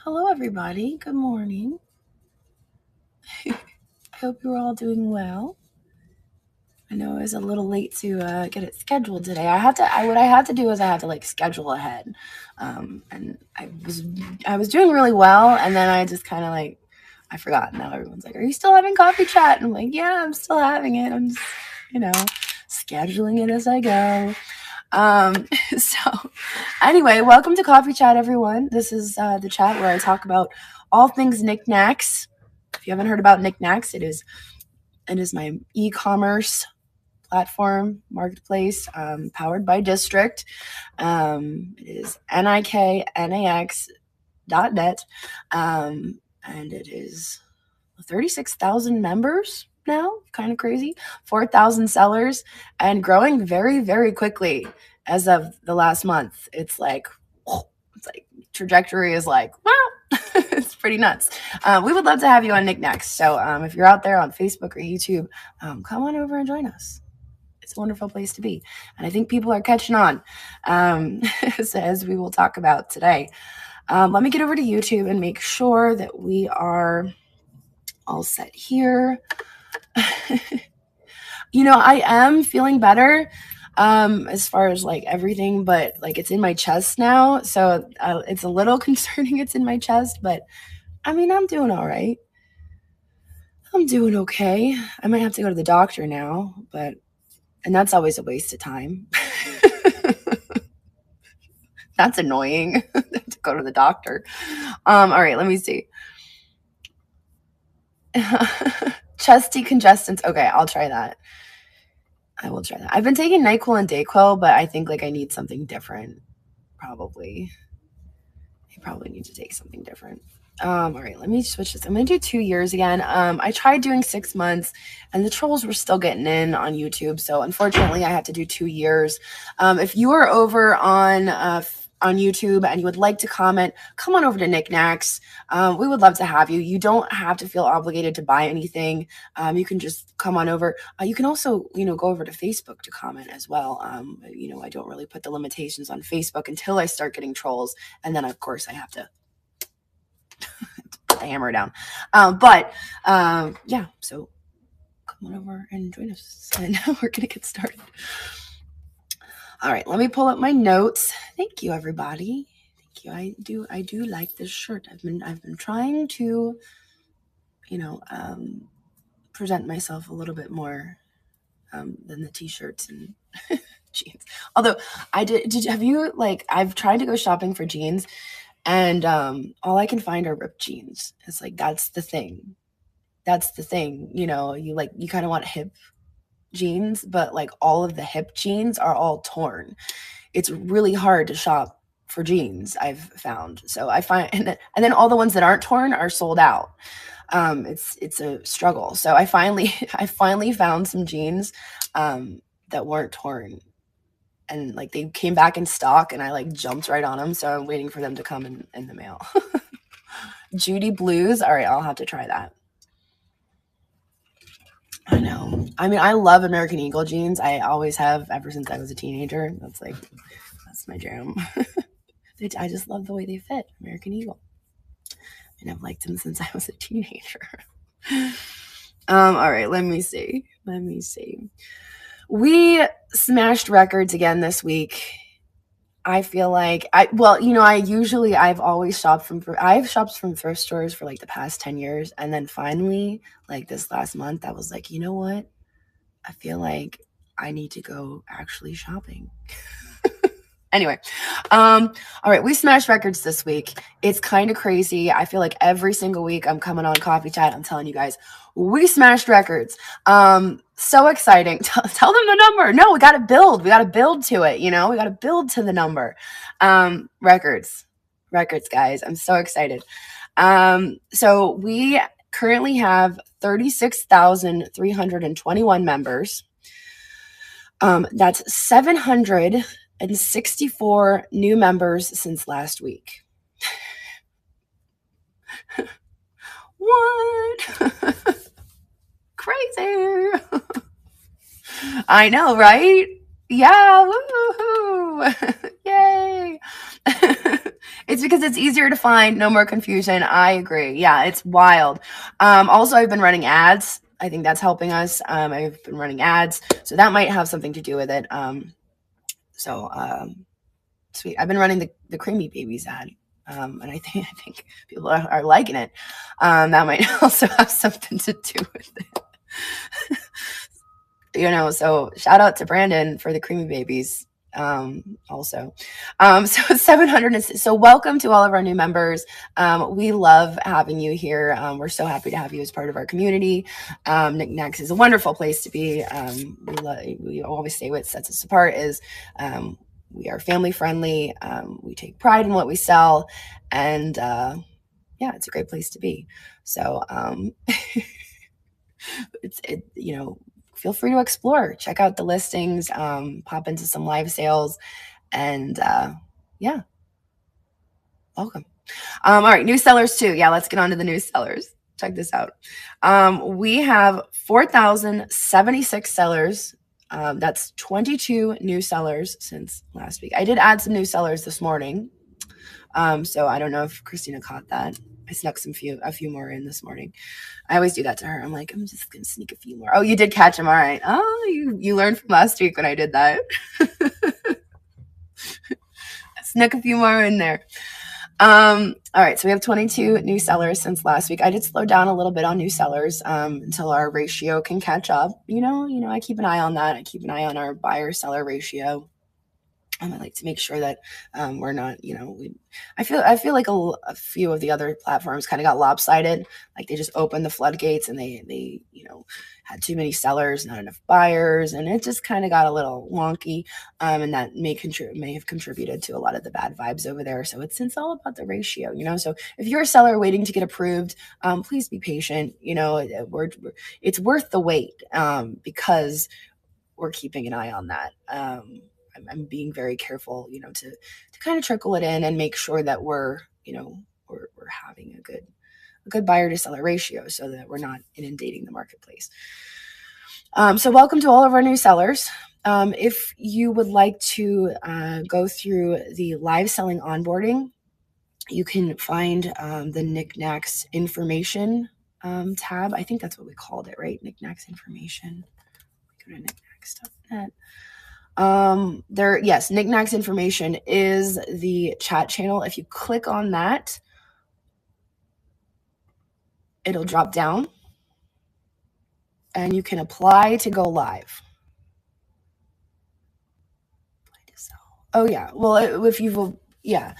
Hello, everybody. Good morning. I hope you're all doing well. I know I was a little late to get it scheduled today. What I had to do is I had to like schedule ahead, and I was doing really well, and then I just kind of like I forgot. Now everyone's like, "Are you still having coffee chat?" And I'm like, "Yeah, I'm still having it. I'm just, you know, scheduling it as I go." Um, so anyway, welcome to Coffee Chat, everyone. This is the chat where I talk about all things Niknax. If you haven't heard about Niknax, it is my e-commerce platform marketplace powered by District. It is niknax.net, and it is 36,000 members now, kind of crazy. 4,000 sellers and growing very, very quickly as of the last month. It's like trajectory is like, wow, it's pretty nuts. We would love to have you on Niknax. So if you're out there on Facebook or YouTube, come on over and join us. It's a wonderful place to be. And I think people are catching on, as we will talk about today. Let me get over to YouTube and make sure that we are all set here. I am feeling better as far as like everything, but like it's in my chest now. So it's a little concerning it's in my chest, but I mean, I'm doing all right. I'm doing okay. I might have to go to the doctor now, and that's always a waste of time. That's annoying to go to the doctor. All right, let me see. Chest decongestants. Okay, I'll try that. I will try that. I've been taking NyQuil and DayQuil, but I think like I need something different. Probably. I probably need to take something different. All right, let me switch this. I'm gonna do 2 years again. I tried doing 6 months, and the trolls were still getting in on YouTube. So unfortunately, I had to do 2 years. If you are over on YouTube and you would like to comment, come on over to Niknax. We would love to have you. You don't have to feel obligated to buy anything. You can just come on over. You can also, go over to Facebook to comment as well. I don't really put the limitations on Facebook until I start getting trolls, and then of course I have to put the hammer down. Yeah, so come on over and join us, and we're gonna get started. All right, let me pull up my notes. Thank you, everybody. Thank you. I do like this shirt. I've been trying to, present myself a little bit more than the t-shirts and jeans. Although have you like I've tried to go shopping for jeans, and all I can find are ripped jeans. It's like that's the thing. That's the thing. You kind of want hip jeans, but like all of the hip jeans are all torn. It's really hard to shop for jeans, I've found. So I find, and then all the ones that aren't torn are sold out. It's a struggle. So I finally found some jeans that weren't torn, and like they came back in stock, and I like jumped right on them. So I'm waiting for them to come in the mail. Judy Blues. All right, I'll have to try that. I know. I mean, I love American Eagle jeans. I always have ever since I was a teenager. That's my jam. I just love the way they fit, American Eagle. And I've liked them since I was a teenager. All right, let me see. We smashed records again this week. I feel like I've shopped from thrift stores for like the past 10 years. And then finally, like this last month, I was like, you know what? I feel like I need to go actually shopping. Anyway, all right, we smashed records this week. It's kind of crazy. I feel like every single week I'm coming on Coffee Chat, I'm telling you guys, we smashed records. So exciting. Tell them the number. No, we got to build. We got to build to it. We got to build to the number. Records, guys. I'm so excited. So we currently have 36,321 members. That's 764 new members since last week. What? Crazy. I know, right? Yeah, woohoo! Yay! It's because it's easier to find, no more confusion. I agree. Yeah, it's wild. Also, I've been running ads. I think that's helping us. I've been running ads, so that might have something to do with it. So sweet. I've been running the Creamy Babies ad, and I think people are liking it. That might also have something to do with it. So shout out to Brandon for the Creamy Babies. Also, so 700. So welcome to all of our new members. We love having you here. We're so happy to have you as part of our community. Niknax is a wonderful place to be. We always say what sets us apart is we are family friendly. We take pride in what we sell, and yeah, it's a great place to be. So feel free to explore, check out the listings, pop into some live sales, and yeah, welcome. All right, new sellers too. Yeah, let's get on to the new sellers. Check this out. We have 4,076 sellers. That's 22 new sellers since last week. I did add some new sellers this morning. So I don't know if Christina caught that. I snuck a few more in this morning. I always do that to her. I'm like, I'm just gonna sneak a few more. Oh, you did catch them. All right. Oh, you learned from last week when I did that. I snuck a few more in there. All right, so we have 22 new sellers since last week. I did slow down a little bit on new sellers until our ratio can catch up. I keep an eye on that. I keep an eye on our buyer-seller ratio. I like to make sure that we're not, I feel like a few of the other platforms kind of got lopsided. Like they just opened the floodgates and they had too many sellers, not enough buyers, and it just kind of got a little wonky. And that may have contributed to a lot of the bad vibes over there. So it's all about the ratio, So if you're a seller waiting to get approved, please be patient. It's worth the wait because we're keeping an eye on that. I'm being very careful, to kind of trickle it in and make sure that we're having a good buyer to seller ratio so that we're not inundating the marketplace. So welcome to all of our new sellers. If you would like to go through the live selling onboarding, you can find the Niknax information tab. I think that's what we called it, right? Niknax information. Go to niknax.net. Niknax information is the chat channel. If you click on that, it'll drop down and you can apply to go live. Oh yeah. Well, if you will, yeah.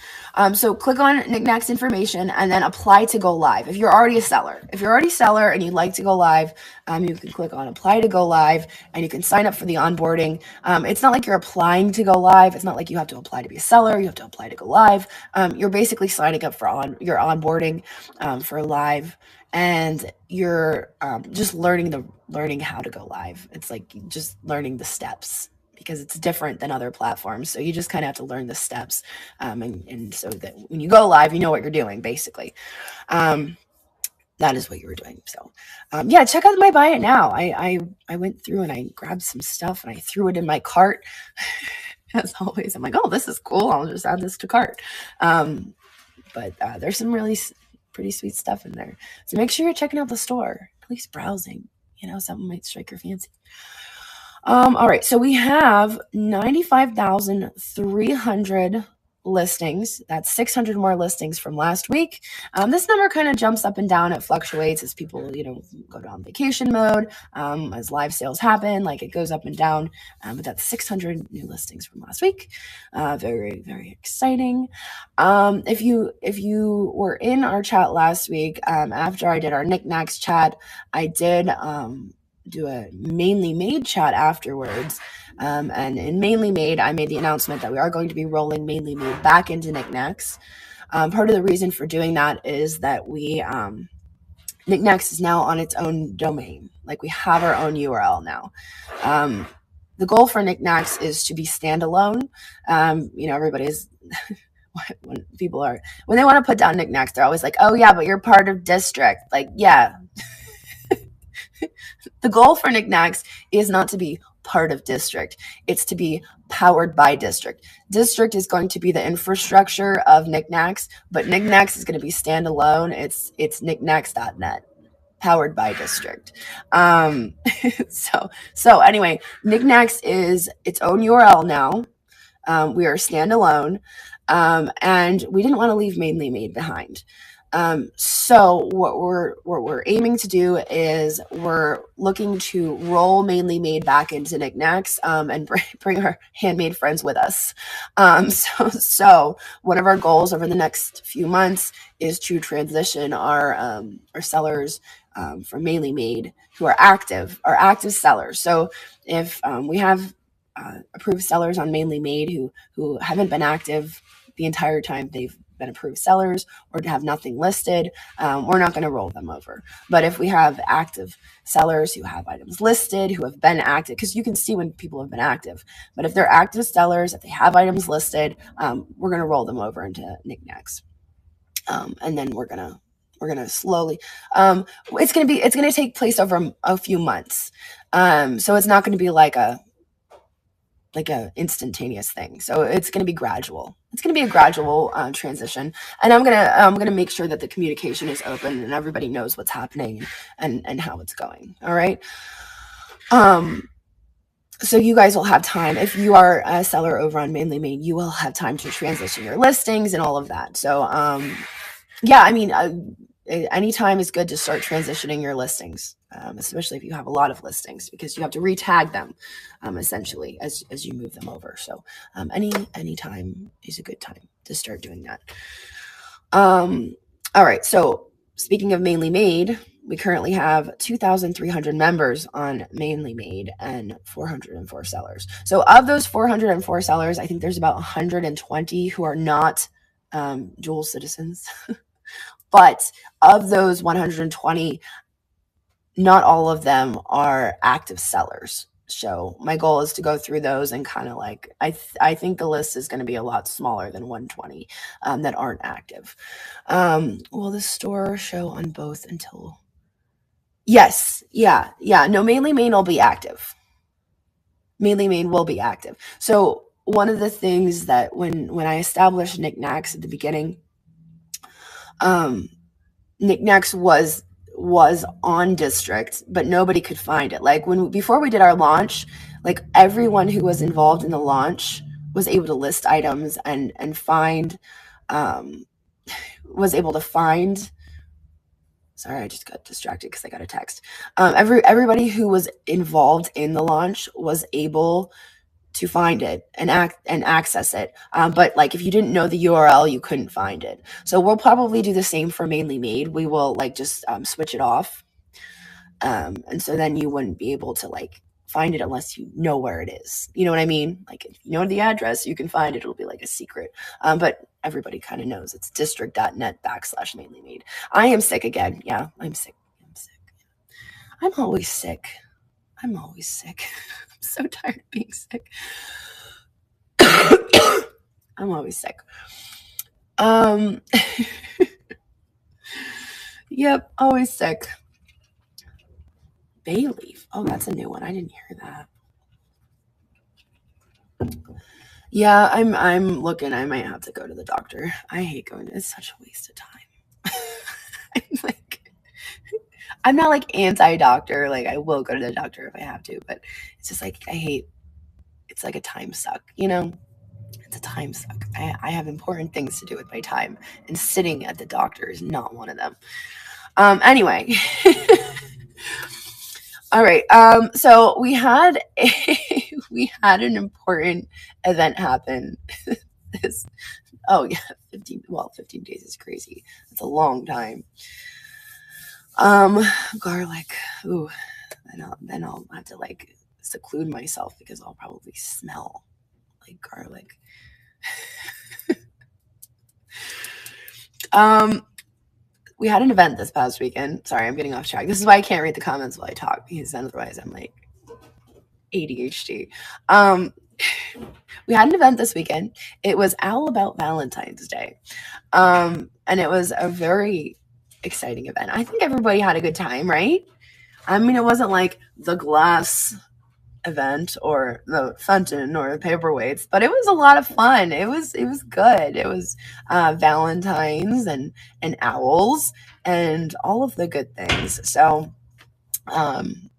So click on Niknax information and then apply to go live. If you're already a seller, and you'd like to go live, you can click on apply to go live and you can sign up for the onboarding. It's not like you're applying to go live. It's not like you have to apply to be a seller. You have to apply to go live. You're basically signing up for your onboarding for live, and you're just learning how to go live. It's like just learning the steps, because it's different than other platforms. So you just kind of have to learn the steps. And so that when you go live, you know what you're doing, basically. That is what you were doing. So yeah, check out my buy it now. I went through and I grabbed some stuff and I threw it in my cart. As always, I'm like, oh, this is cool. I'll just add this to cart. But there's some really pretty sweet stuff in there. So make sure you're checking out the store, at least browsing, something might strike your fancy. All right, so we have 95,300 listings. That's 600 more listings from last week. This number kind of jumps up and down. It fluctuates as people, go down vacation mode, as live sales happen, like it goes up and down. But that's 600 new listings from last week. Very, very exciting. If you were in our chat last week, after I did our Niknax chat, I did do a Mainly Made chat afterwards. And in Mainly Made, I made the announcement that we are going to be rolling Mainly Made back into Niknax. Part of the reason for doing that is that Niknax is now on its own domain. Like we have our own URL now. The goal for Niknax is to be standalone. Everybody's when they want to put down Niknax, they're always like, oh yeah, but you're part of district. Like, yeah. The goal for Niknax is not to be part of District. It's to be powered by District. District is going to be the infrastructure of Niknax, but Niknax is going to be standalone. It's Niknax.net, powered by District. Um, so anyway, Niknax is its own URL now. We are standalone, and we didn't want to leave Mainly Made behind. So what we're aiming to do is we're looking to roll Mainly Made back into Niknax, and bring our handmade friends with us. So one of our goals over the next few months is to transition our sellers from Mainly Made who are active sellers. So if we have approved sellers on Mainly Made who haven't been active the entire time they've been approved sellers or have nothing listed, we're not going to roll them over. But if we have active sellers who have items listed, who have been active, because you can see when people have been active, but if they're active sellers, if they have items listed, we're going to roll them over into Niknax. And then we're gonna slowly, it's gonna take place over a few months. So it's not going to be like a instantaneous thing. So it's going to be gradual. It's going to be a gradual transition, and I'm gonna make sure that the communication is open and everybody knows what's happening and how it's going. All right. So you guys will have time. If you are a seller over on Mainly Made, you will have time to transition your listings and all of that. So yeah, I mean, anytime is good to start transitioning your listings, especially if you have a lot of listings, because you have to retag them essentially as you move them over. So any time is a good time to start doing that. All right. So speaking of Mainly Made, we currently have 2,300 members on Mainly Made and 404 sellers. So of those 404 sellers, I think there's about 120 who are not dual citizens. But of those 120, not all of them are active sellers. So my goal is to go through those and kind of like, I think the list is going to be a lot smaller than 120 that aren't active. Will the store show on both until? Yes. Yeah. No, Mainly Made will be active. Mainly Made will be active. So one of the things that when I established Niknax at the beginning, Niknax was on District, but nobody could find it. Like before we did our launch, like everyone who was involved in the launch was able to list items and find, was able to find. Sorry, I just got distracted because I got a text. Everybody who was involved in the launch was able to find it and access it. But like if you didn't know the URL, you couldn't find it. So we'll probably do the same for Mainly Made. We will like just switch it off. And so then you wouldn't be able to like find it unless you know where it is. You know what I mean? Like if you know the address, you can find it. It'll be like a secret. But everybody kind of knows it's district.net/Mainly Made. I am sick again. Yeah, I'm sick. I'm always sick. I'm so tired of being sick. I'm always sick. Yep, always sick. Bay leaf. Oh, that's a new one. I didn't hear that. Yeah, I'm looking. I might have to go to the doctor. I hate going. It's such a waste of time. I'm not like anti-doctor. Like I will go to the doctor if I have to, but it's just like it's like a time suck, you know? It's a time suck. I have important things to do with my time, and sitting at the doctor is not one of them. Anyway. All right. So we had an important event happen. 15 days is crazy. It's a long time. Garlic. Ooh, then I'll have to like seclude myself because I'll probably smell like garlic. We had an event this past weekend. Sorry, I'm getting off track. This is why I can't read the comments while I talk, because otherwise I'm like ADHD. We had an event this weekend. It was all about Valentine's Day. And it was a very exciting event. I think everybody had a good time, right? I mean, it wasn't like the glass event or the Fenton or the paperweights, but it was a lot of fun. It was good. It was Valentine's and owls and all of the good things. So um,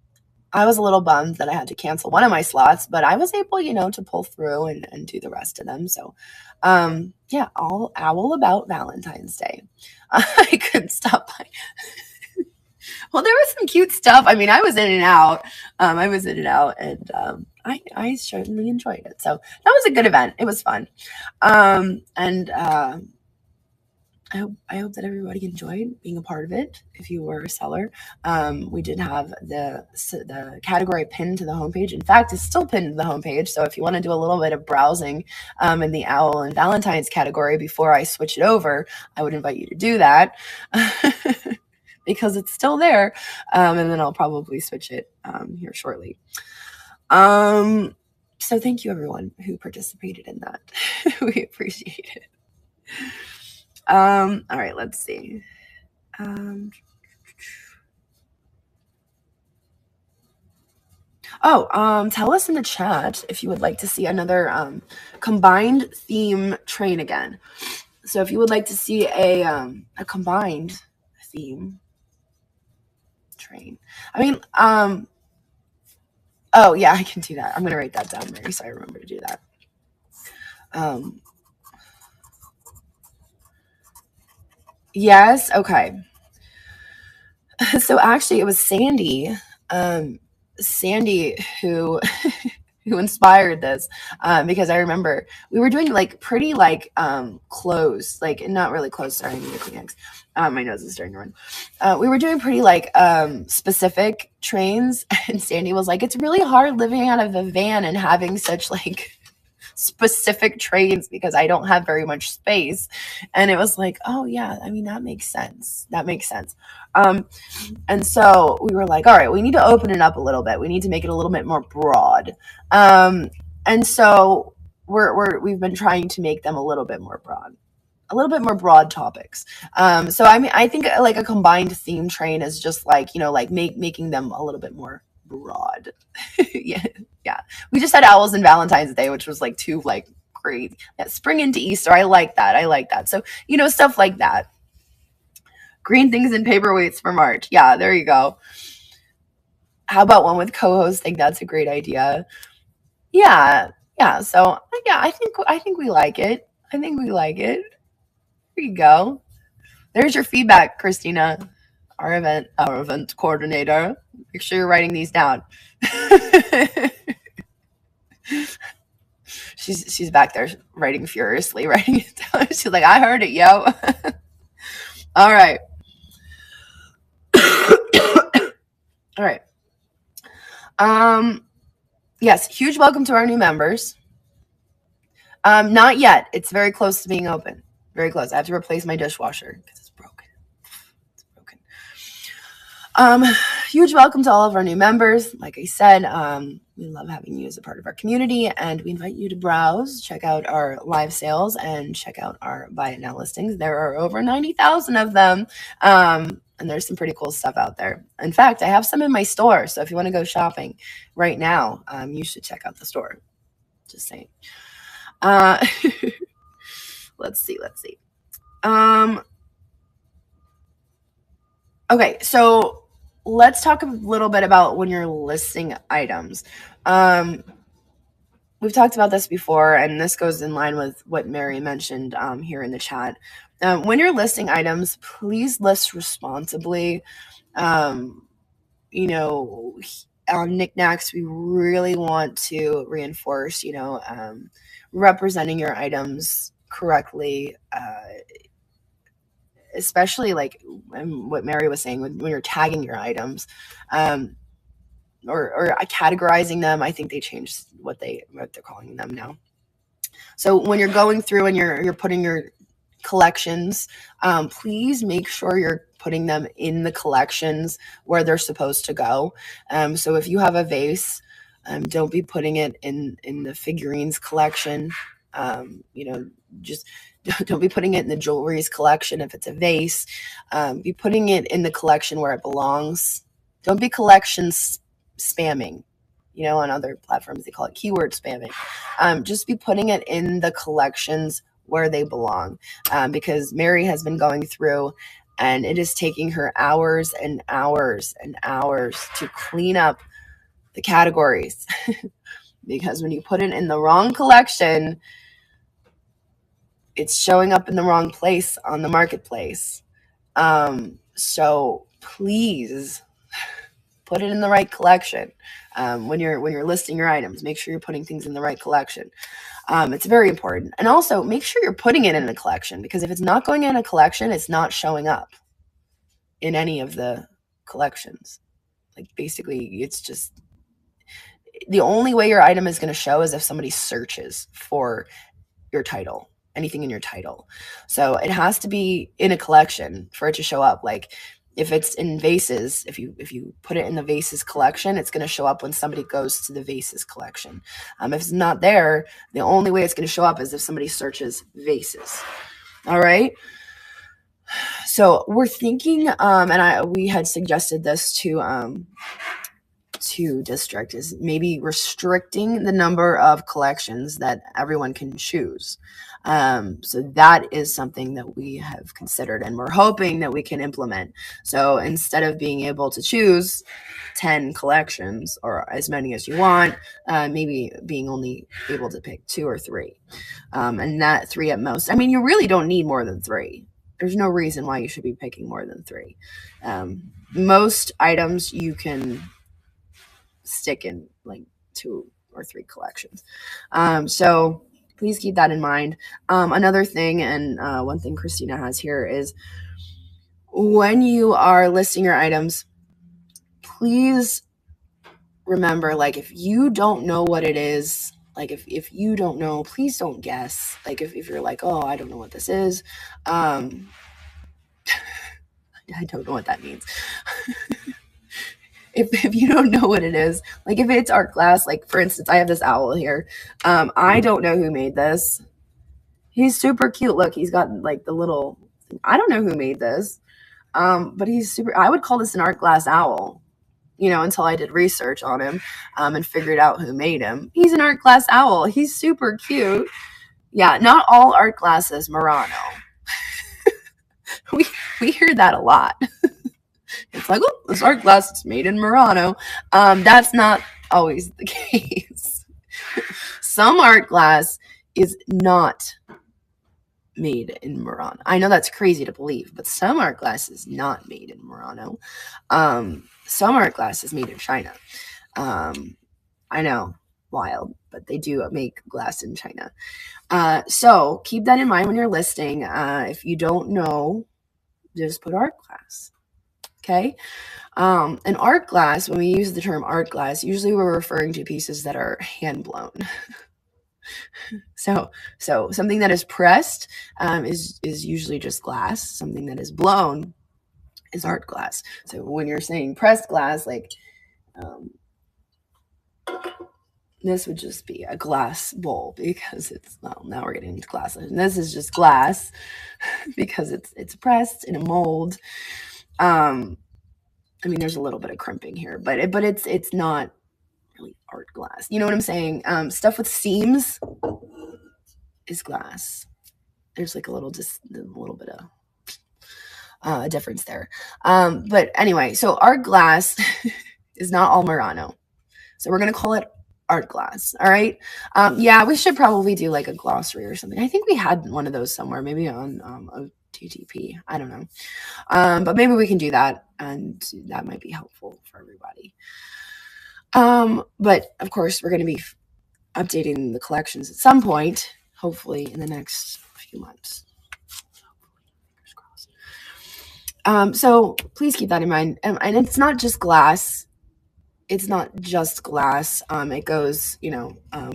I was a little bummed that I had to cancel one of my slots, but I was able, to pull through and do the rest of them. So yeah, all owl about Valentine's Day. I couldn't stop by. Well, there was some cute stuff. I mean, I was in and out. And I certainly enjoyed it. So that was a good event. It was fun. And I hope that everybody enjoyed being a part of it. If you were a seller, we did have the category pinned to the homepage. In fact, it's still pinned to the homepage. So if you want to do a little bit of browsing in the owl and Valentine's category before I switch it over, I would invite you to do that. Because it's still there, and then I'll probably switch it here shortly. So thank you everyone who participated in that. We appreciate it. All right, let's see. Tell us in the chat if you would like to see another combined theme train again. So if you would like to see a combined theme train. I mean, oh yeah, I can do that. I'm gonna write that down, Mary, so I remember to do that. Yes, okay. So actually it was Sandy who who inspired this, because I remember we were doing like pretty close, like not really close. Sorry, I need a Kleenex. My nose is starting to run. We were doing pretty specific trains, and Sandy was like, "It's really hard living out of a van and having such specific trains because I don't have very much space." And it was like, oh yeah, I mean, that makes sense. And so we were like, all right, we need to open it up a little bit. We need to make it a little bit more broad. And so we've been trying to make them a little bit more broad topics. So I mean, I think like a combined theme train is just making them a little bit more broad. Yeah. We just had owls and Valentine's Day, which was too great. Yeah, spring into Easter. I like that. So, stuff like that. Green things and paperweights for March. Yeah, there you go. How about one with co-hosting? That's a great idea. Yeah. So yeah, I think we like it. There you go. There's your feedback, Christina, our event coordinator. Make sure you're writing these down. She's back there writing furiously, writing it down. She's like, I heard it, yo. All right. All right. Yes, huge welcome to our new members. Not yet. It's very close to being open. Very close. I have to replace my dishwasher because it's broken. Huge welcome to all of our new members. Like I said, we love having you as a part of our community, and we invite you to browse, check out our live sales, and check out our buy it now listings. There are over 90,000 of them, and there's some pretty cool stuff out there. In fact, I have some in my store, so if you want to go shopping right now, you should check out the store. Just saying. Let's see. Okay, so let's talk a little bit about when you're listing items. We've talked about this before, and this goes in line with what Mary mentioned here in the chat. When you're listing items, please list responsibly. On Niknax, we really want to reinforce, representing your items correctly, especially what Mary was saying when you're tagging your items, or categorizing them. I think they changed what they're calling them now. So when you're going through and you're putting your collections, please make sure you're putting them in the collections where they're supposed to go. So if you have a vase, don't be putting it in the figurines collection. Just don't be putting it in the jewelries collection if it's a vase. Be putting it in the collection where it belongs. Don't be collections spamming. You know, on other platforms, they call it keyword spamming. Just be putting it in the collections where they belong, because Mary has been going through and it is taking her hours and hours and hours to clean up the categories. Because when you put it in the wrong collection, it's showing up in the wrong place on the marketplace. So please put it in the right collection. When you're listing your items, make sure you're putting things in the right collection. It's very important. And also make sure you're putting it in a collection, because if it's not going in a collection, it's not showing up in any of the collections. Like basically, it's just the only way your item is going to show is if somebody searches for your title, anything in your title. So it has to be in a collection for it to show up. Like if it's in vases, if you put it in the vases collection, it's going to show up when somebody goes to the vases collection. If it's not there, the only way it's going to show up is if somebody searches vases. All right. So we're thinking, we had suggested this to district, is maybe restricting the number of collections that everyone can choose. So that is something that we have considered and we're hoping that we can implement. So instead of being able to choose 10 collections or as many as you want, maybe being only able to pick 2 or 3, and that 3 at most. I mean, you really don't need more than 3. There's no reason why you should be picking more than 3. Most items you can stick in like 2 or 3 collections. So please keep that in mind. Another thing, and one thing Christina has here, is when you are listing your items, please remember, like, if you don't know what it is, like if you don't know, please don't guess. Like if you're like, oh, I don't know what this is, I don't know what that means. If you don't know what it is, like if it's art glass, like for instance, I have this owl here. I don't know who made this. He's super cute. Look, he's got like the little, I don't know who made this. But he's super, I would call this an art glass owl, until I did research on him, and figured out who made him. He's an art glass owl. He's super cute. Yeah, not all art glass is Murano. we hear that a lot. It's like, oh, this art glass is made in Murano. That's not always the case. Some art glass is not made in Murano. I know that's crazy to believe, but some art glass is not made in Murano. Some art glass is made in China. I know, wild, but they do make glass in China. So keep that in mind when you're listing. If you don't know, just put art glass. Okay. An art glass, when we use the term art glass, usually we're referring to pieces that are hand blown. So something that is pressed is usually just glass. Something that is blown is art glass. So when you're saying pressed glass, like this would just be a glass bowl, because it's, well, now we're getting into glass. And this is just glass because it's pressed in a mold. I mean, there's a little bit of crimping here, but it's not really art glass. You know what I'm saying? Stuff with seams is glass. There's like a little bit of a difference there. But anyway, so art glass is not all Murano. So we're going to call it art glass. All right. Yeah, we should probably do like a glossary or something. I think we had one of those somewhere, maybe on OTTP. I don't know. But maybe we can do that, and that might be helpful for everybody. But of course, we're going to be updating the collections at some point, hopefully in the next few months. So please keep that in mind. And it's not just glass. It's not just glass. It goes,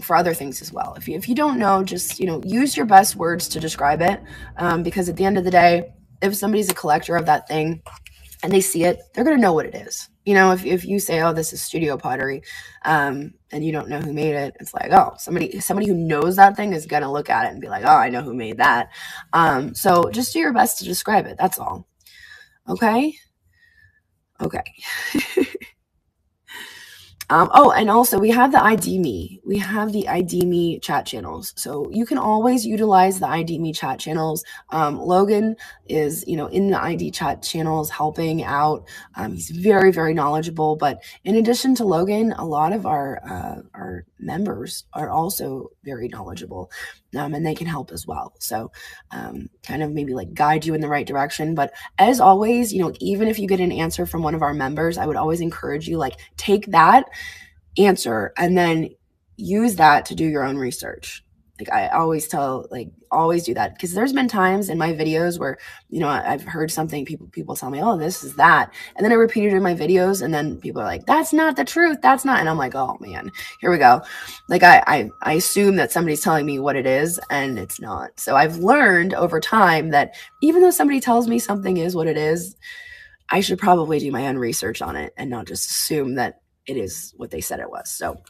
for other things as well. If you don't know, just, use your best words to describe it. Because at the end of the day, if somebody's a collector of that thing and they see it, they're going to know what it is. If you say, oh, this is studio pottery, and you don't know who made it, it's like, oh, somebody who knows that thing is going to look at it and be like, oh, I know who made that. So just do your best to describe it. That's all. Okay. Oh, and also we have the ID Me. We have the ID Me chat channels. So you can always utilize the ID Me chat channels. Logan is, in the ID chat channels helping out. He's very, very knowledgeable. But in addition to Logan, a lot of our members are also very knowledgeable, and they can help as well. So kind of maybe like guide you in the right direction. But as always, even if you get an answer from one of our members, I would always encourage you, like, take that answer and then use that to do your own research. Like I always tell, like, always do that, because there's been times in my videos where, I've heard something, people tell me, oh, this is that, and then I repeat it in my videos, and then people are like, that's not the truth, that's not, and I'm like, oh man, here we go. Like I assume that somebody's telling me what it is, and it's not. So I've learned over time that even though somebody tells me something is what it is, I should probably do my own research on it and not just assume that it is what they said it was. So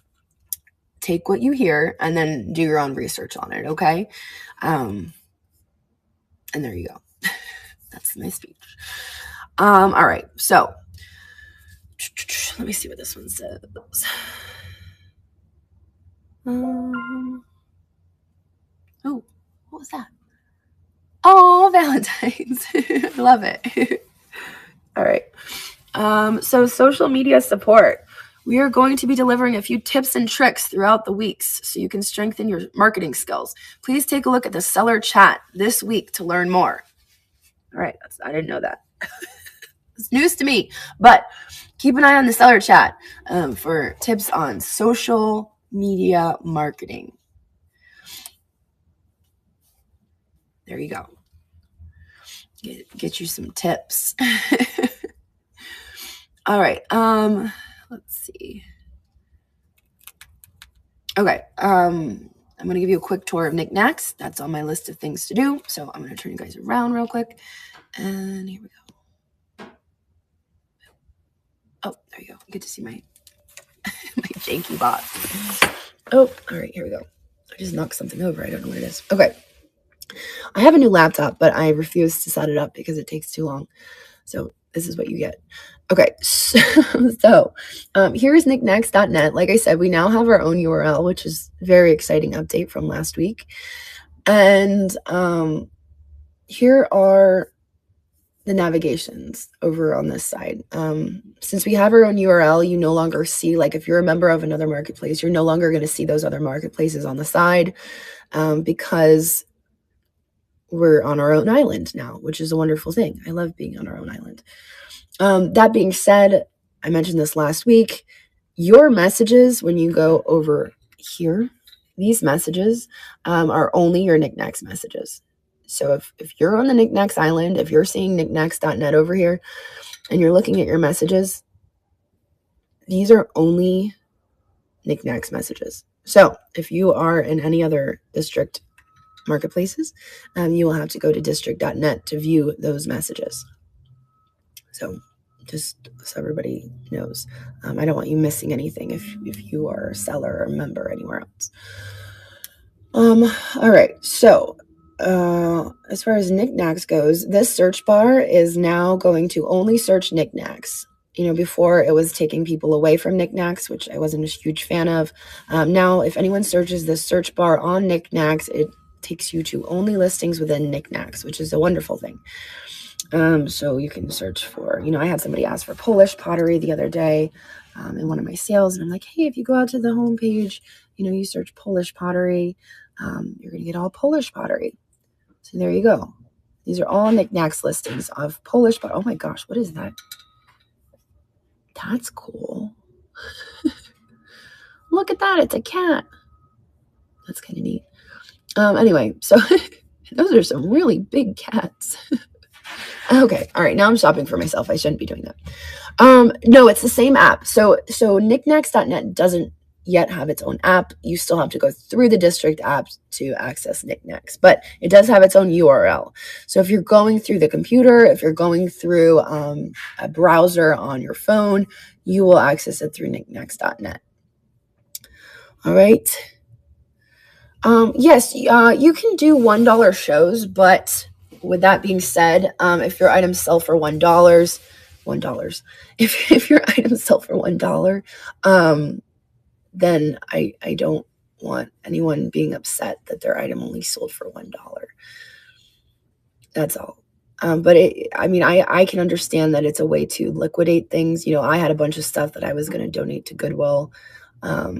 take what you hear and then do your own research on it, okay? And there you go. That's my speech. All right, so let me see what this one says. Oh, what was that? Oh, Valentine's. I love it. All right. So social media support. We are going to be delivering a few tips and tricks throughout the weeks so you can strengthen your marketing skills. Please take a look at the seller chat this week to learn more. All right, I didn't know that. It's news to me, but keep an eye on the seller chat for tips on social media marketing. There you go. Get you some tips. All right. Let's see. Okay. I'm going to give you a quick tour of Niknax. That's on my list of things to do. So I'm going to turn you guys around real quick. And here we go. Oh, there you go. You get to see my janky bot. Oh, all right. Here we go. I just knocked something over. I don't know what it is. Okay. I have a new laptop, but I refuse to set it up because it takes too long. So this is what you get. Okay, so here's Niknax.net. Like I said, we now have our own URL, which is a very exciting update from last week. And here are the navigations over on this side. Since we have our own URL, you no longer see, like, if you're a member of another marketplace, you're no longer going to see those other marketplaces on the side because we're on our own island now, which is a wonderful thing. I love being on our own island. That being said, I mentioned this last week, your messages, when you go over here, these messages are only your Niknax messages. So if you're on the Niknax island, if you're seeing Niknax.net over here and you're looking at your messages, these are only Niknax messages. So if you are in any other district marketplaces, you will have to go to district.net to view those messages. So just so everybody knows, I don't want you missing anything if you are a seller or member anywhere else. All right, so as far as Niknax goes, this search bar is now going to only search Niknax. Before it was taking people away from Niknax, which I wasn't a huge fan of. Now, if anyone searches this search bar on Niknax, it takes you to only listings within Niknax, which is a wonderful thing. So you can search for, I had somebody ask for Polish pottery the other day in one of my sales, and I'm like, hey, if you go out to the homepage, you search Polish pottery, you're going to get all Polish pottery. So there you go. These are all Niknax listings of Polish pottery. Oh my gosh, what is that? That's cool. Look at that. It's a cat. That's kind of neat. Anyway, so those are some really big cats. Okay. All right. Now I'm shopping for myself. I shouldn't be doing that. No, it's the same app. So Niknax.net doesn't yet have its own app. You still have to go through the district app to access Niknax, but it does have its own URL. So if you're going through the computer, if you're going through a browser on your phone, you will access it through Niknax.net. All right. Yes, you can do $1 shows, but with that being said, if your items sell for $1, $1. If your items sell for $1, then I don't want anyone being upset that their item only sold for $1. That's all. But I can understand that it's a way to liquidate things. I had a bunch of stuff that I was going to donate to Goodwill. Or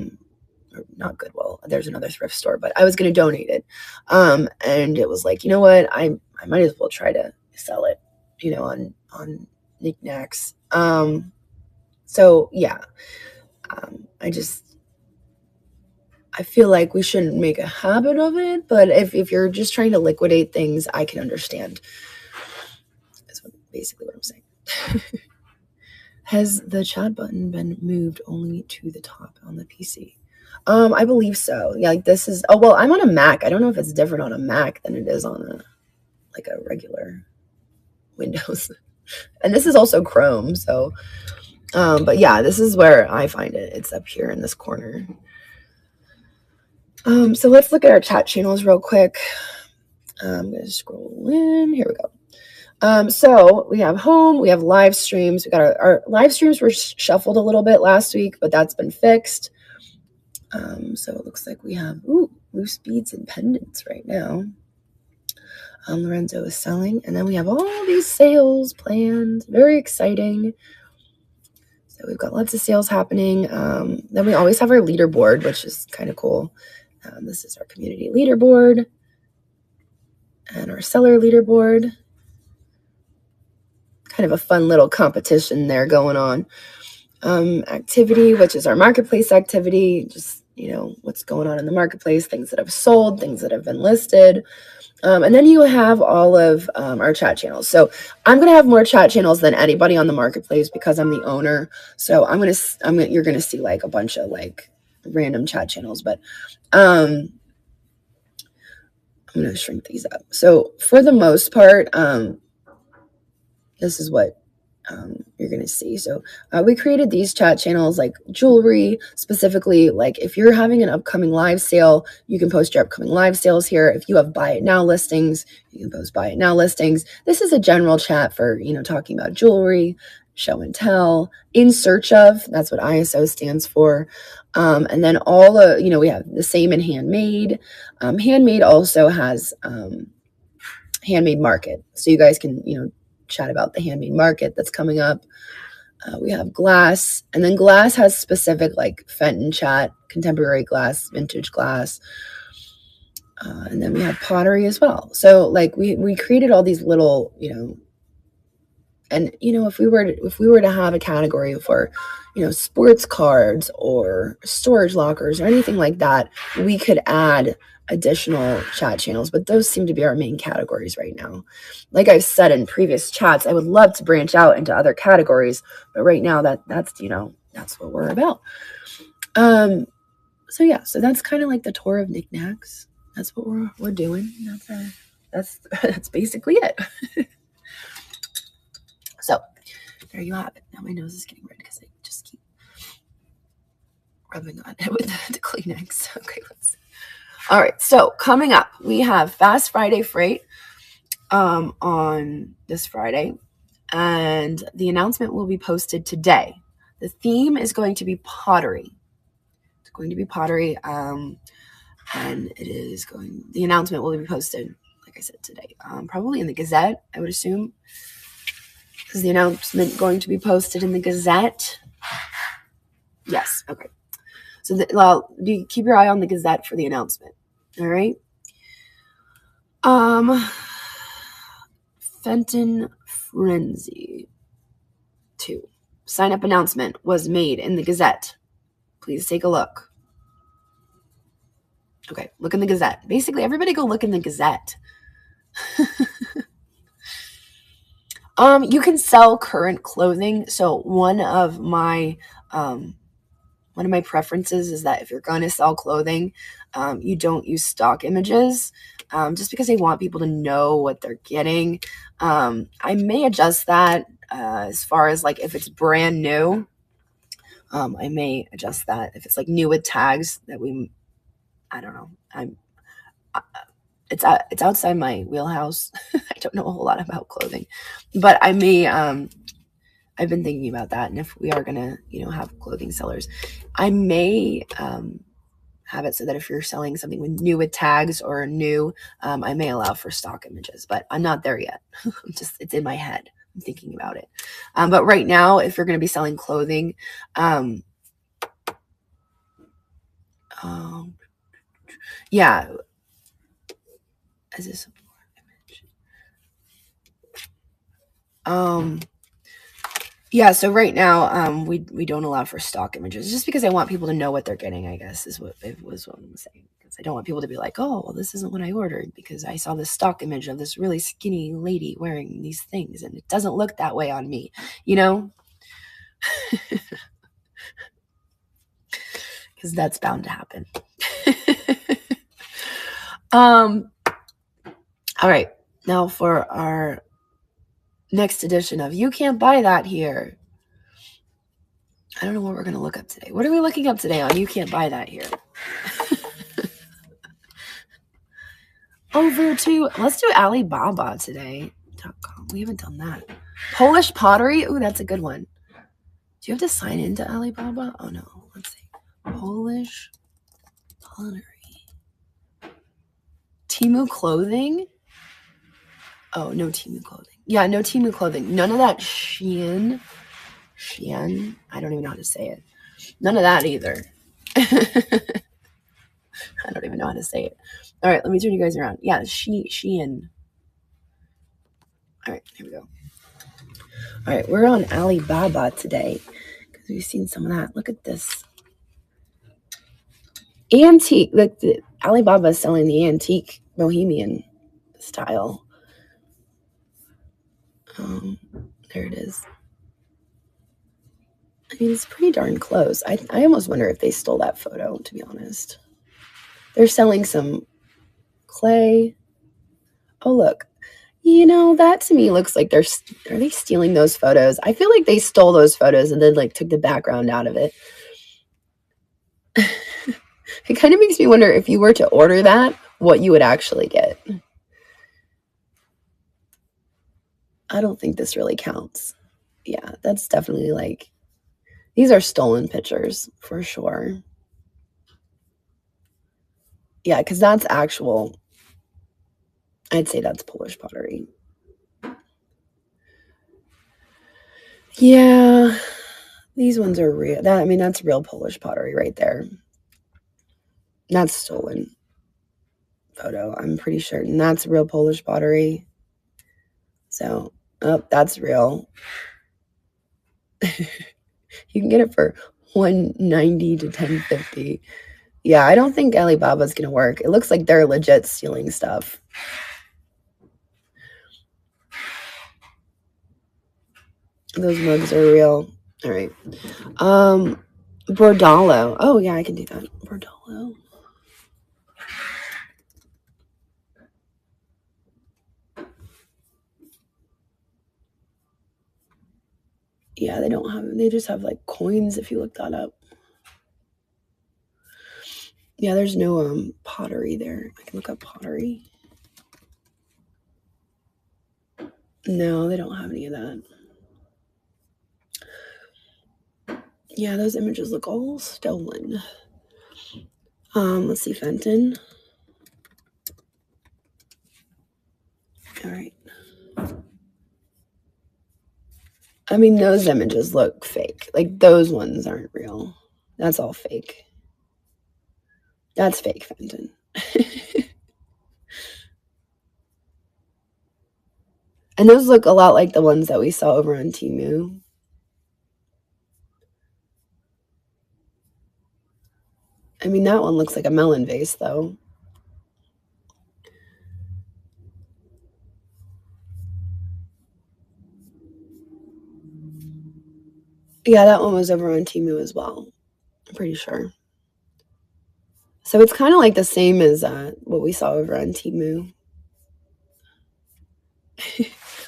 not Goodwill, there's another thrift store, but I was going to donate it. And it was like, you know what? I might as well try to sell it, on Niknax. So yeah, I feel like we shouldn't make a habit of it, but if you're just trying to liquidate things, I can understand. That's basically what I'm saying. Has the chat button been moved only to the top on the PC? I believe so. Yeah, like this is, oh, well, I'm on a Mac. I don't know if it's different on a Mac than it is on a regular Windows. And this is also Chrome, so, but yeah, this is where I find it. It's up here in this corner. So let's look at our chat channels real quick. I'm going to scroll in. Here we go. So we have home, we have live streams. We got our live streams were shuffled a little bit last week, but that's been fixed. So it looks like we have, loose beads and pendants right now. Lorenzo is selling, and then we have all these sales planned. Very exciting. So we've got lots of sales happening. Then we always have our leaderboard, which is kind of cool. This is our community leaderboard and our seller leaderboard. Kind of a fun little competition there going on. Activity, which is our marketplace activity, just, what's going on in the marketplace, things that have sold, things that have been listed. And then you have all of our chat channels. So I'm going to have more chat channels than anybody on the marketplace because I'm the owner. So you're going to see like a bunch of like random chat channels, but I'm going to shrink these up. So for the most part, this is what you're going to see. So we created these chat channels like jewelry, specifically, like if you're having an upcoming live sale, you can post your upcoming live sales here. If you have buy it now listings, you can post buy it now listings. This is a general chat for, talking about jewelry, show and tell, in search of, that's what ISO stands for. And then we have the same in handmade. Handmade also has handmade market. So you guys can, chat about the handmade market that's coming up. We have glass, and then glass has specific like Fenton chat, contemporary glass, vintage glass. And then we have pottery as well. So like we created all these little, and if we were to have a category for, sports cards or storage lockers or anything like that, we could add additional chat channels, but those seem to be our main categories right now. Like I've said in previous chats, I would love to branch out into other categories, but right now that's what we're about. So yeah, so that's kind of like the tour of Niknax. That's what we're doing. That's basically it. So there you have it. Now my nose is getting red because I just keep rubbing on it with the Kleenex. Okay, all right, so coming up, we have Fast Friday Freight on this Friday, and the announcement will be posted today. The theme is going to be pottery. It's going to be pottery, and the announcement will be posted, like I said, today, probably in the Gazette, I would assume. Is the announcement going to be posted in the Gazette? Yes, okay. So keep your eye on the Gazette for the announcement. All right. Fenton Frenzy 2. Sign up announcement was made in the Gazette. Please take a look. Okay, look in the Gazette. Basically, everybody go look in the Gazette. You can sell current clothing. So one of my preferences is that if you're going to sell clothing, you don't use stock images, just because I want people to know what they're getting. I may adjust that as far as like if it's brand new. I may adjust that if it's like new with tags that I don't know. It's outside my wheelhouse. I don't know a whole lot about clothing, but I may I've been thinking about that. And if we are going to, have clothing sellers, I may have it so that if you're selling something new with tags or new, I may allow for stock images, but I'm not there yet. It's in my head. I'm thinking about it. But right now, if you're going to be selling clothing, yeah. Is this image? Yeah, so right now, we don't allow for stock images just because I want people to know what they're getting, I guess, is what I'm saying. Because I don't want people to be like, oh, well, this isn't what I ordered because I saw this stock image of this really skinny lady wearing these things and it doesn't look that way on me, because that's bound to happen. All right, now for our next edition of You Can't Buy That Here. I don't know what we're going to look up today. What are we looking up today on You Can't Buy That Here? Over to, let's do Alibaba today.com. We haven't done that. Polish pottery. Ooh, that's a good one. Do you have to sign into Alibaba? Oh, no. Let's see. Polish pottery. Temu clothing. Oh, no Temu clothing. Yeah, no Temu clothing. None of that Shein. I don't even know how to say it. None of that either. I don't even know how to say it. All right, let me turn you guys around. Yeah, Shein. All right, here we go. All right, we're on Alibaba today because we've seen some of that. Look at this. Antique. Look, Alibaba is selling the antique bohemian style. There it is. I mean, it's pretty darn close. I almost wonder if they stole that photo, to be honest. They're selling some clay. Oh, look. That to me looks like are they stealing those photos? I feel like they stole those photos and then took the background out of it. It kind of makes me wonder if you were to order that, what you would actually get. I don't think this really counts. Yeah, that's definitely these are stolen pictures for sure. Yeah, because that's actual. I'd say that's Polish pottery. Yeah, these ones are real. That's real Polish pottery right there. That's stolen photo, I'm pretty sure. And that's real Polish pottery. So, that's real. You can get it for $190 to $10.50. Yeah, I don't think Alibaba's going to work. It looks like they're legit stealing stuff. Those mugs are real. All right. Bordalo. Oh, yeah, I can do that. Bordalo. Yeah, they just have coins if you look that up. Yeah, there's no pottery there. I can look up pottery. No, they don't have any of that. Yeah, those images look all stolen. Let's see, Fenton. All right. I mean, those images look fake. Those ones aren't real. That's all fake. That's fake, Fenton. And those look a lot like the ones that we saw over on Temu. I mean, that one looks like a melon vase, though. Yeah, that one was over on Temu as well. I'm pretty sure. So it's kind of like the same as what we saw over on Temu.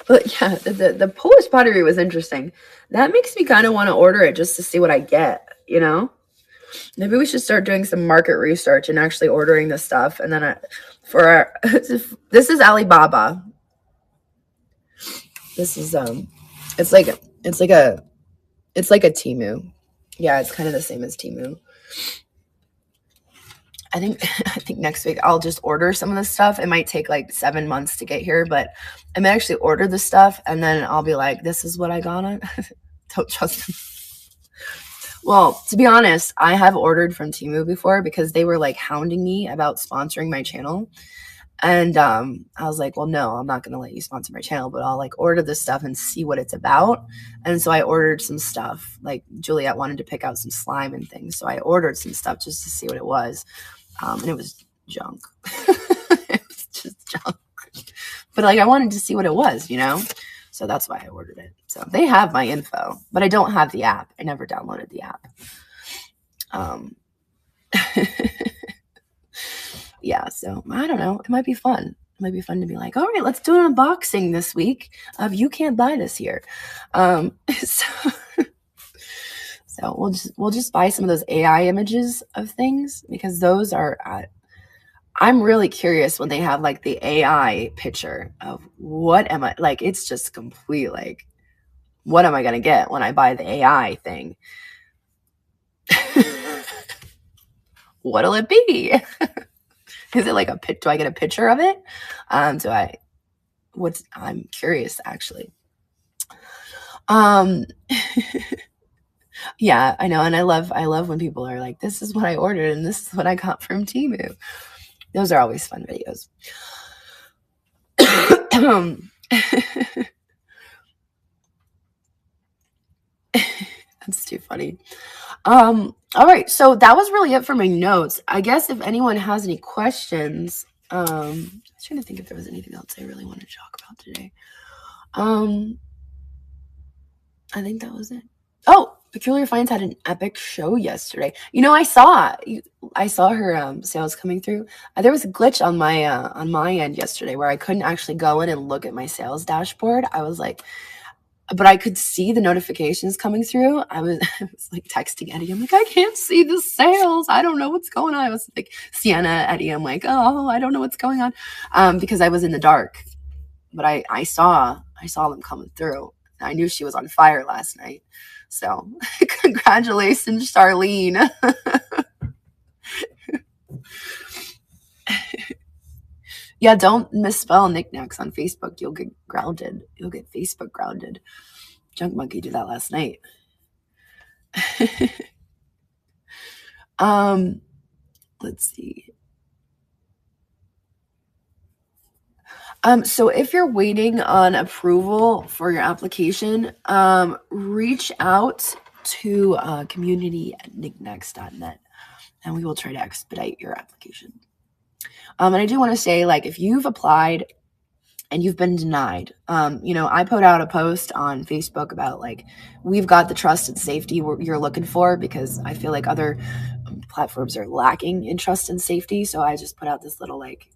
But yeah, the Polish pottery was interesting. That makes me kind of want to order it just to see what I get, Maybe we should start doing some market research and actually ordering this stuff. And then this is Alibaba. This is, it's It's like a Temu. Yeah, it's kind of the same as Temu. I think I think next week I'll just order some of this stuff. It might take like 7 months to get here, but I may actually order the stuff and then I'll be like, this is what I got on. Don't trust them. Well, to be honest, I have ordered from Temu before because they were like hounding me about sponsoring my channel. And I was like, well, no, I'm not going to let you sponsor my channel, but I'll like order this stuff and see what it's about. And so I ordered some stuff. Like Juliet wanted to pick out some slime and things. So I ordered some stuff just to see what it was. And it was junk. It was just junk. But like I wanted to see what it was, you know? So that's why I ordered it. So they have my info, but I don't have the app. I never downloaded the app. Yeah, so I don't know. It might be fun. It might be fun to be like, all right, let's do an unboxing this week of You Can't Buy This Here. So we'll just buy some of those AI images of things because those are I'm really curious when they have like the AI picture of what am I like, it's just complete like what am I gonna get when I buy the AI thing? What'll it be? Is it like do I get a picture of it? I'm curious actually. Yeah, I know. And I love when people are like, this is what I ordered and this is what I got from Temu. Those are always fun videos. That's too funny. All right. So that was really it for my notes. I guess if anyone has any questions, I was trying to think if there was anything else I really wanted to talk about today. I think that was it. Oh, Peculiar Finds had an epic show yesterday. You know, I saw her sales coming through. There was a glitch on my end yesterday where I couldn't actually go in and look at my sales dashboard. I was like, but I could see the notifications coming through. I was like texting Eddie. I'm like, I can't see the sales. I don't know what's going on. I was like, Sienna, Eddie. I'm like, oh, I don't know what's going on, because I was in the dark. But I saw them coming through. I knew she was on fire last night. So congratulations, Charlene. Yeah, don't misspell Niknax on Facebook. You'll get grounded. You'll get Facebook grounded. Junk Monkey did that last night. Let's see. So if you're waiting on approval for your application, reach out to community@niknax.net and we will try to expedite your application. And I do want to say, like, if you've applied and you've been denied, I put out a post on Facebook about like, we've got the trust and safety you're looking for, because I feel like other platforms are lacking in trust and safety. So I just put out this little like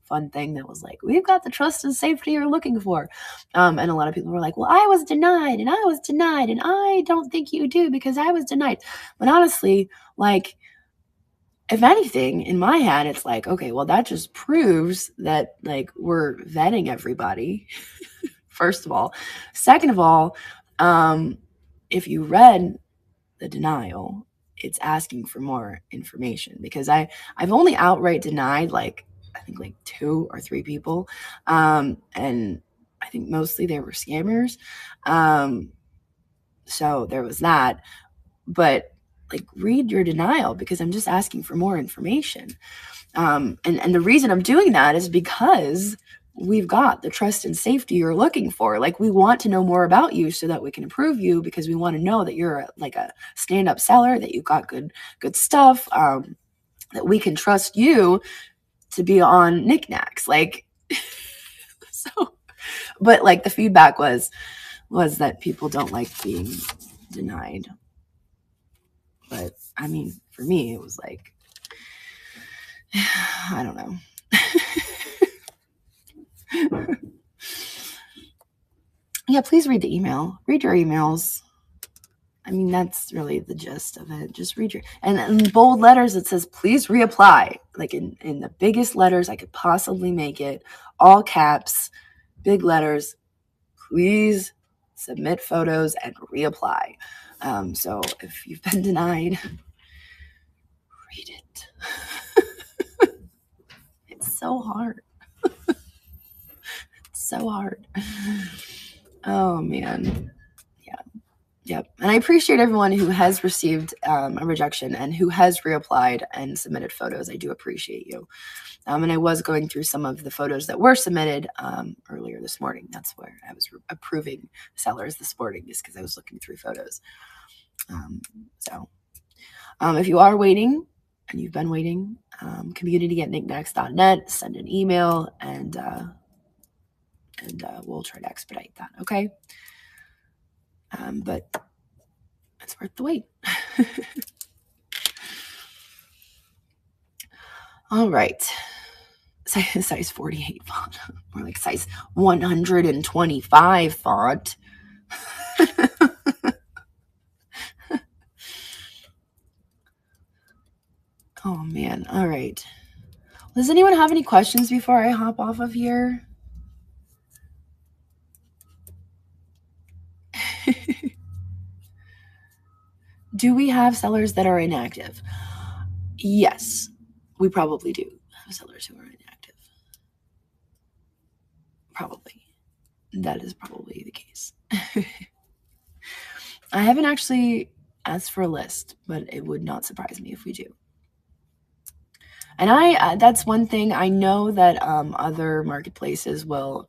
fun thing that was like, we've got the trust and safety you're looking for. And a lot of people were like, well, I was denied and I don't think you do because I was denied. But honestly, like, if anything, in my head, it's like, okay, well, that just proves that like we're vetting everybody. First of all. Second of all, if you read the denial, it's asking for more information, because I've only outright denied like, I think like 2 or 3 people. And I think mostly they were scammers. So there was that. But like, read your denial, because I'm just asking for more information. And the reason I'm doing that is because we've got the trust and safety you're looking for. Like, we want to know more about you so that we can approve you, because we want to know that you're like a stand-up seller, that you've got good stuff, that we can trust you to be on Niknax. Like, so, but like the feedback was that people don't like being denied. But I mean, for me, it was like, I don't know. Yeah, please read the email. Read your emails. I mean, that's really the gist of it. Just read your, and in bold letters, it says, please reapply. Like in the biggest letters I could possibly make it, all caps, big letters, please submit photos, and reapply. So if you've been denied, read it. It's so hard. It's so hard. Oh, man. Yeah. Yep. And I appreciate everyone who has received a rejection and who has reapplied and submitted photos. I do appreciate you. And I was going through some of the photos that were submitted earlier this morning. That's where I was approving sellers this morning, just because I was looking through photos. So if you are waiting and you've been waiting, community@niknax.net, send an email, and we'll try to expedite that. Okay. But it's worth the wait. All right. Size 48 font. More like size 125 font. Oh, man. All right. Does anyone have any questions before I hop off of here? Do we have sellers that are inactive? Yes, we probably do have sellers who are inactive. Probably. That is probably the case. I haven't actually asked for a list, but it would not surprise me if we do. And that's one thing. I know that other marketplaces will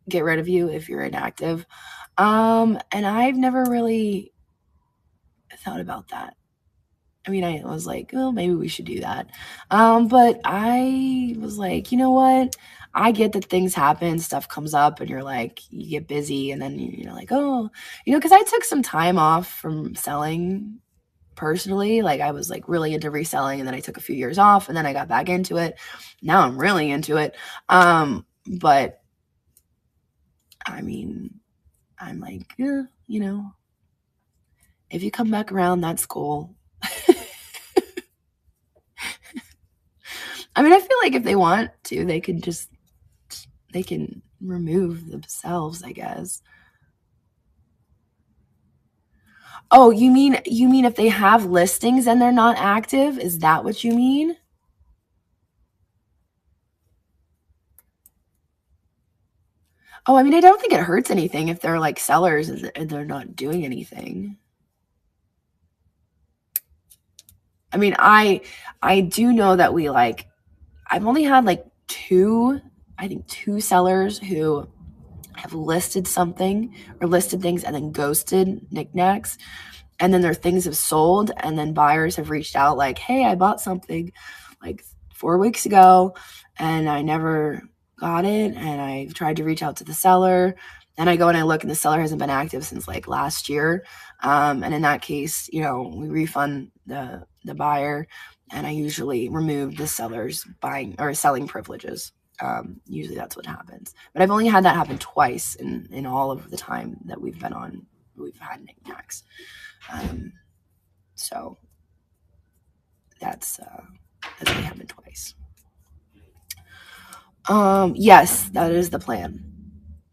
get rid of you if you're inactive. And I've never really thought about that. I mean, I was like, oh, maybe we should do that. But I was like, you know what? I get that things happen, stuff comes up, and you're like, you get busy, and then you're like, oh, because I took some time off from selling personally. Like, I was like really into reselling, and then I took a few years off, and then I got back into it. Now I'm really into it. But I mean, I'm like, if you come back around, that's cool. I mean, I feel like if they want to, they can remove themselves, I guess. Oh, you mean if they have listings and they're not active? Is that what you mean? Oh, I mean, I don't think it hurts anything if they're like sellers and they're not doing anything. I mean, I do know that I've only had like two sellers who have listed something or listed things and then ghosted Niknax, and then their things have sold, and then buyers have reached out like, hey, I bought something like 4 weeks ago and I never got it, and I tried to reach out to the seller, and I go and I look and the seller hasn't been active since like last year, and in that case, we refund the buyer, and I usually remove the seller's buying or selling privileges. Usually that's what happens. But I've only had that happen twice in all of the time that we've had Niknax. So that's only happened twice. Yes, that is the plan.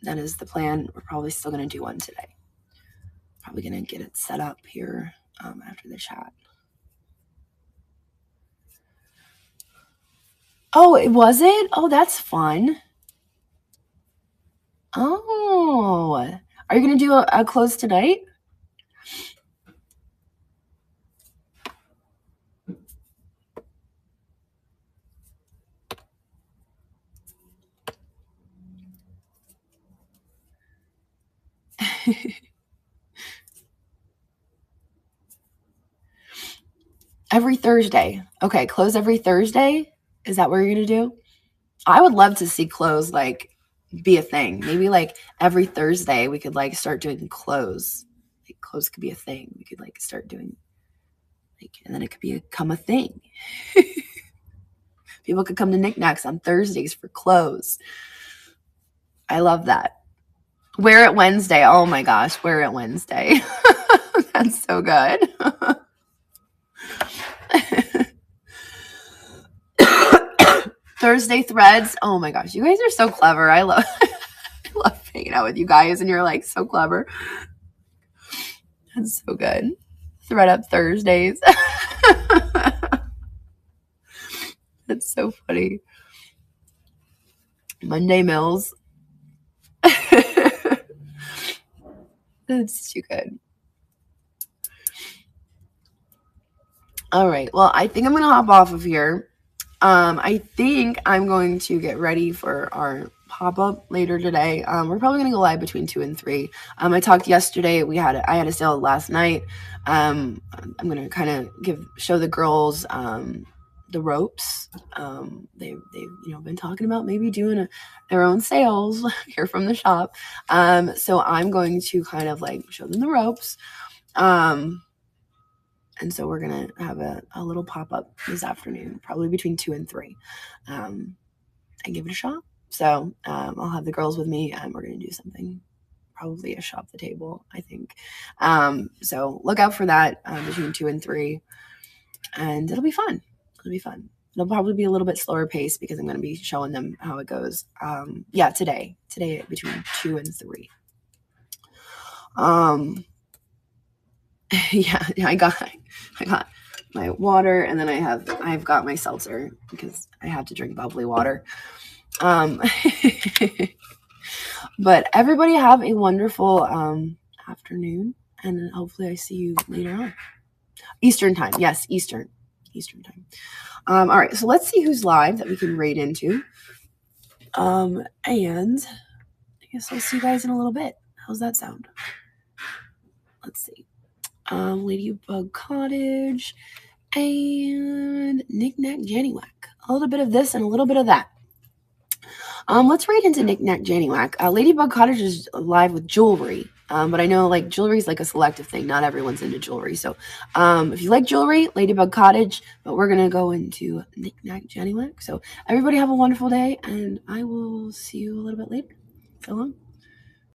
We're probably still going to do one today. Probably going to get it set up here after the chat. Oh, was it? Oh, that's fun. Oh, are you going to do a close tonight? Every Thursday. Okay, close every Thursday? Is that what you're going to do? I would love to see close be a thing. Maybe every Thursday we could start doing close. Close could be a thing. We could start doing and then it could become a thing. People could come to Niknax on Thursdays for close. I love that. Wear it Wednesday. Oh my gosh, wear it Wednesday. That's so good. Thursday threads. Oh my gosh, you guys are so clever. I love hanging out with you guys, and you're like so clever. That's so good. Thread up Thursdays. That's so funny. Monday Mills. That's too good. All right. Well, I think I'm going to hop off of here. I think I'm going to get ready for our pop-up later today. We're probably going to go live between 2 and 3. I talked yesterday. I had a sale last night. I'm going to kind of show the girls the ropes. They've been talking about maybe doing their own sales here from the shop. So I'm going to kind of like show them the ropes. And so we're going to have a little pop-up this afternoon, probably between 2 and 3, and give it a shot. So I'll have the girls with me, and we're going to do something, probably a shop the table, I think. So look out for that between 2 and 3, and it'll be fun. It'll be fun. It'll probably be a little bit slower pace because I'm going to be showing them how it goes. Today between 2 and 3. I got my water, and then I've got my seltzer because I have to drink bubbly water. But everybody have a wonderful afternoon, and hopefully I see you later on. Eastern time. Yes, Eastern time. All right, so let's see who's live that we can raid into. And I guess I'll see you guys in a little bit. How's that sound? Let's see. Ladybug Cottage, and Niknax Jannywhack. A little bit of this and a little bit of that. Let's raid into Niknax Jannywhack. Ladybug Cottage is live with jewelry, but I know like jewelry is like a selective thing. Not everyone's into jewelry. So if you like jewelry, Ladybug Cottage, but we're going to go into Niknax Jannywhack. So everybody have a wonderful day, and I will see you a little bit later. So long.